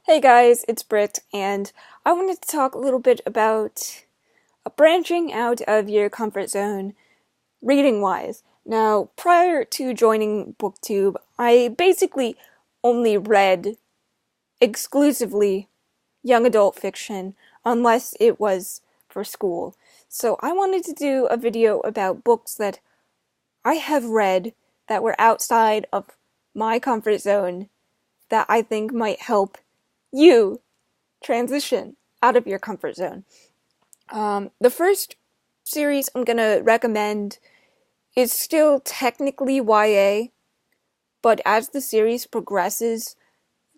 Hey guys, it's Britt, and I wanted to talk a little bit about branching out of your comfort zone, reading-wise. Now, prior to joining BookTube, I basically only read exclusively young adult fiction, unless it was for school. So I wanted to do a video about books that I have read that were outside of my comfort zone that I think might help you transition out of your comfort zone. The first series I'm gonna recommend is still technically YA, but as the series progresses,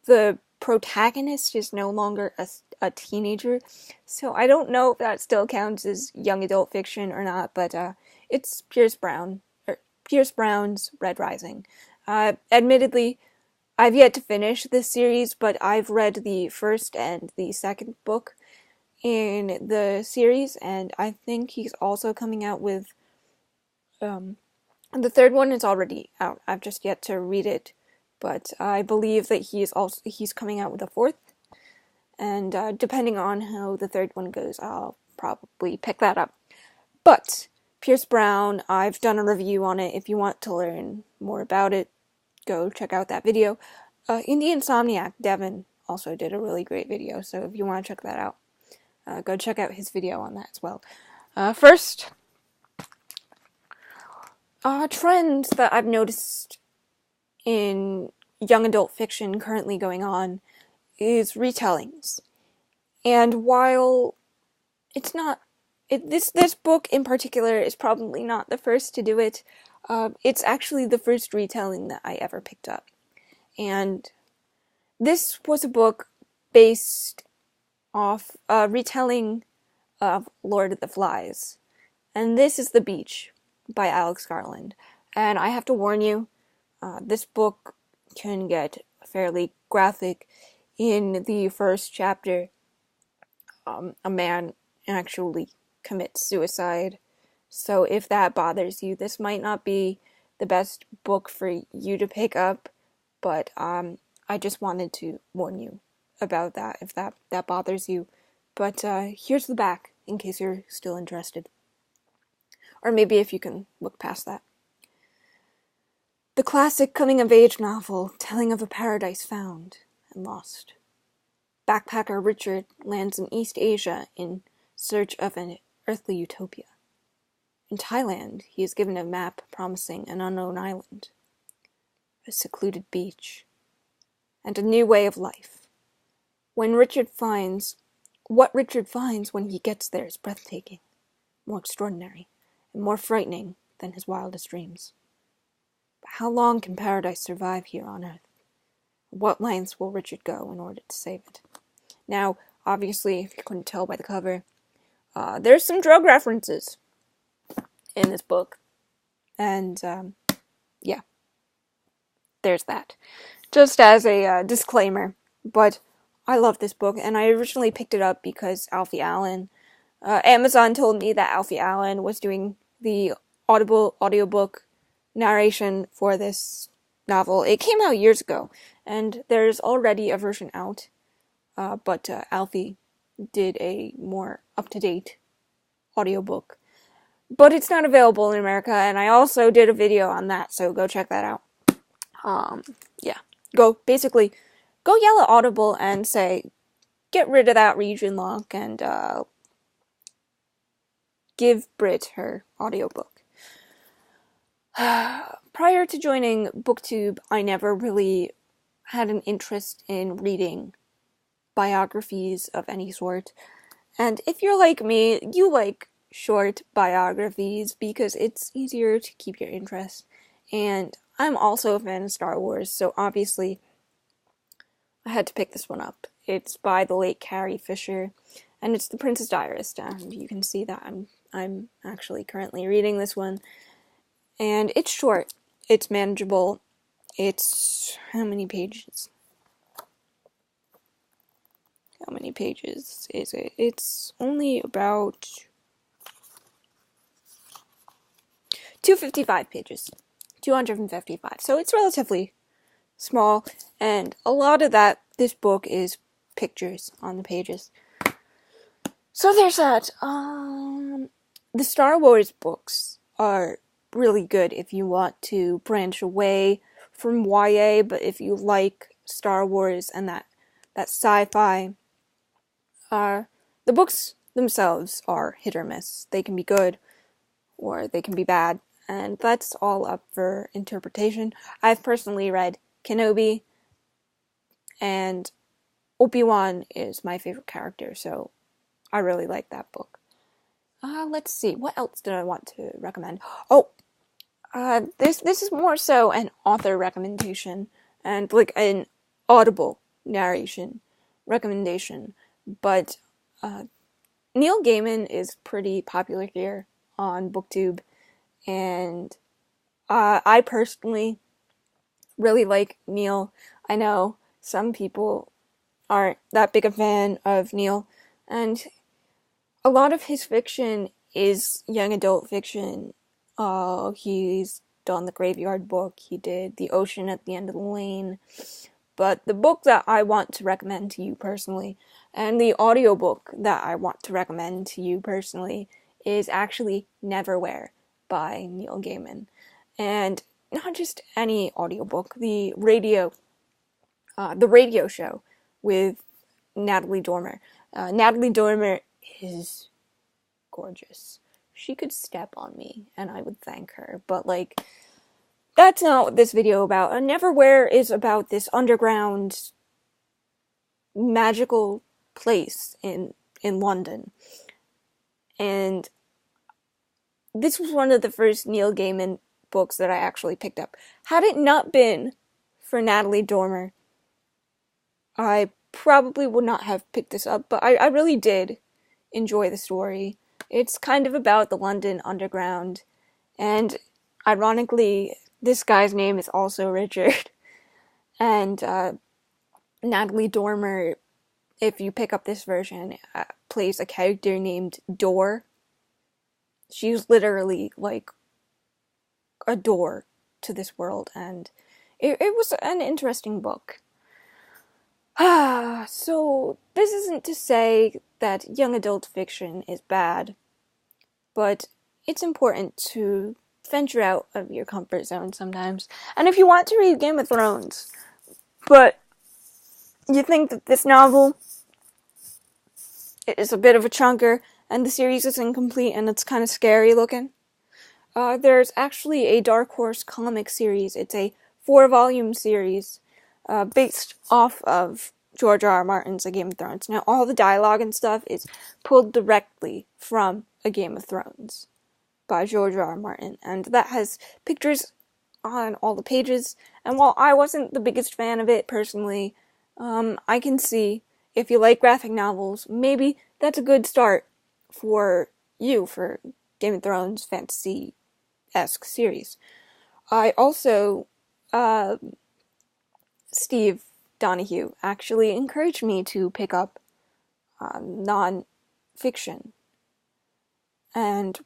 the protagonist is no longer a teenager, so I don't know if that still counts as young adult fiction or not, but it's Pierce Brown's Red Rising. Admittedly, I've yet to finish this series, but I've read the first and the second book in the series, and I think he's also coming out with the third one is already out. I've just yet to read it, but I believe that he's coming out with a fourth, and depending on how the third one goes, I'll probably pick that up. But Pierce Brown, I've done a review on it. If you want to learn more about it, go check out that video. In the Insomniac, Devin also did a really great video, so if you want to check that out, go check out his video on that as well. First, trends that I've noticed in young adult fiction currently going on is retellings. And while it's not, this book in particular is probably not the first to do it, it's actually the first retelling that I ever picked up. And this was a book based off a retelling of Lord of the Flies. And this is The Beach by Alex Garland. And I have to warn you, this book can get fairly graphic. In the first chapter, a man actually commits suicide. So if that bothers you, this might not be the best book for you to pick up, but I just wanted to warn you about that if that bothers you. But here's the back, in case you're still interested. Or maybe if you can look past that. The classic coming-of-age novel telling of a paradise found and lost. Backpacker Richard lands in East Asia in search of an earthly utopia. In Thailand, he is given a map promising an unknown island, a secluded beach, and a new way of life. What Richard finds when he gets there is breathtaking, more extraordinary, and more frightening than his wildest dreams. But how long can paradise survive here on Earth? What lengths will Richard go in order to save it? Now, obviously, if you couldn't tell by the cover, there's some drug references in this book. And, yeah, there's that. Just as a disclaimer, but I love this book, and I originally picked it up because Alfie Allen, Amazon told me that Alfie Allen was doing the Audible audiobook narration for this novel. It came out years ago, and there's already a version out, but Alfie did a more up-to-date audiobook. But it's not available in America, and I also did a video on that, so go check that out. Yeah. Go yell at Audible and say, get rid of that region lock and give Brit her audiobook. Prior to joining BookTube, I never really had an interest in reading biographies of any sort. And if you're like me, you like short biographies because it's easier to keep your interest. And I'm also a fan of Star Wars, so obviously I had to pick this one up. It's by the late Carrie Fisher, and it's The Princess Diarist. You can see that I'm actually currently reading this one. And it's short. It's manageable. It's... how many pages? How many pages is it? It's only about 255 pages. 255. So it's relatively small, and a lot of this book is pictures on the pages. So there's that. The Star Wars books are really good if you want to branch away from YA, but if you like Star Wars and that sci-fi, the books themselves are hit or miss. They can be good or they can be bad, and that's all up for interpretation. I've personally read Kenobi, and Obi-Wan is my favorite character, so I really like that book. Let's see, what else did I want to recommend? Oh, this is more so an author recommendation and like an Audible narration recommendation, but Neil Gaiman is pretty popular here on BookTube, and I personally really like Neil. I know some people aren't that big a fan of Neil, and a lot of his fiction is young adult fiction. He's done The Graveyard Book, he did The Ocean at the End of the Lane, but the book that I want to recommend to you personally, and the audiobook that I want to recommend to you personally, is actually Neverwhere by Neil Gaiman. And not just any audiobook, the radio show with Natalie Dormer. Natalie Dormer is gorgeous. She could step on me and I would thank her, but like, that's not what this video about. Neverwhere is about this underground magical place in London. And this was one of the first Neil Gaiman books that I actually picked up. Had it not been for Natalie Dormer, I probably would not have picked this up, but I really did enjoy the story. It's kind of about the London Underground, and ironically, this guy's name is also Richard, and Natalie Dormer, if you pick up this version, plays a character named Door. She's literally like a door to this world, and it was an interesting book. So this isn't to say that young adult fiction is bad, but it's important to venture out of your comfort zone sometimes. And if you want to read Game of Thrones, but you think that this novel is a bit of a chunker, and the series is incomplete, and it's kind of scary looking, there's actually a Dark Horse comic series. It's a 4-volume series based off of George R. R. Martin's A Game of Thrones. Now, all the dialogue and stuff is pulled directly from A Game of Thrones by George R. R. Martin, and that has pictures on all the pages, and while I wasn't the biggest fan of it personally, I can see, if you like graphic novels, maybe that's a good start for you for Game of Thrones fantasy-esque series. I also, Steve Donahue actually encouraged me to pick up non-fiction, and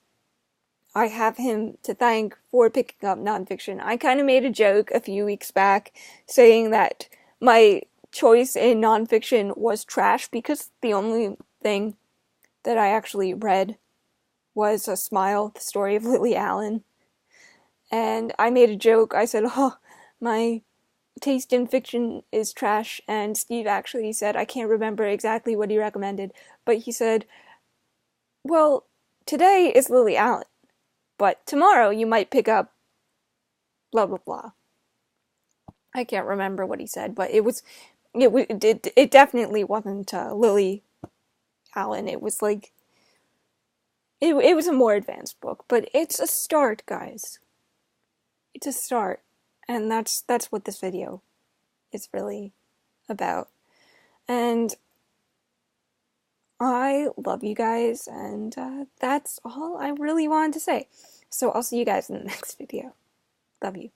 I have him to thank for picking up non-fiction. I kind of made a joke a few weeks back saying that my choice in non-fiction was trash because the only thing that I actually read was A Smile, the story of Lily Allen. And I made a joke. I said, my taste in fiction is trash, and Steve actually said, I can't remember exactly what he recommended, but he said, well, today is Lily Allen, but tomorrow you might pick up blah blah blah. I can't remember what he said, but it definitely wasn't Lily Allen. It was like it was a more advanced book, but it's a start, guys. It's a start, and that's what this video is really about. And I love you guys, and that's all I really wanted to say. So I'll see you guys in the next video. Love you.